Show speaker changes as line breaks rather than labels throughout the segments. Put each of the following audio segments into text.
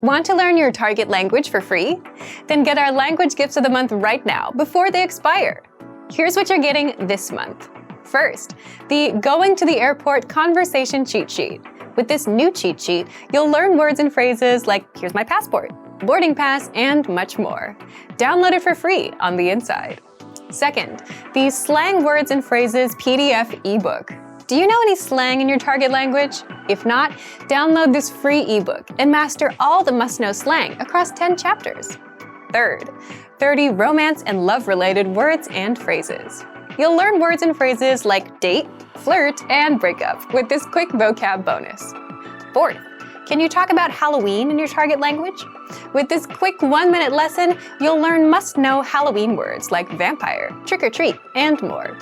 Want to learn your target language for free? Then get our language gifts of the month right now before they expire. Here's what you're getting this month. First, the Going to the Airport Conversation Cheat Sheet. With this new cheat sheet, you'll learn words and phrases like "here's my passport," "boarding pass," and much more. Download it for free on the inside. Second, the Slang Words and Phrases PDF ebook. Do you know any slang in your target language? If not, download this free ebook and master all the must-know slang across 10 chapters. Third, 30 romance and love-related words and phrases. You'll learn words and phrases like date, flirt, and breakup with this quick vocab bonus. Fourth, can you talk about Halloween in your target language? With this quick 1-minute lesson, you'll learn must-know Halloween words like vampire, trick-or-treat, and more.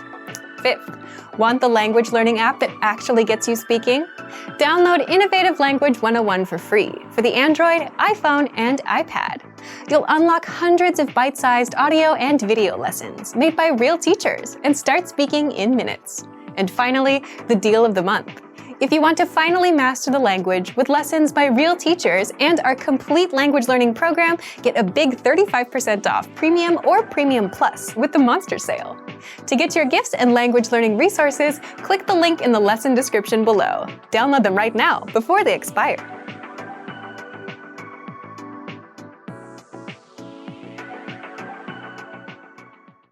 Fifth, want the language learning app that actually gets you speaking? Download Innovative Language 101 for free for the Android, iPhone, and iPad. You'll unlock hundreds of bite-sized audio and video lessons made by real teachers and start speaking in minutes. And finally, the deal of the month. If you want to finally master the language with lessons by real teachers and our complete language learning program, get a big 35% off Premium or Premium Plus with the Monster Sale. To get your gifts and language learning resources, click the link in the lesson description below. Download them right now before they expire.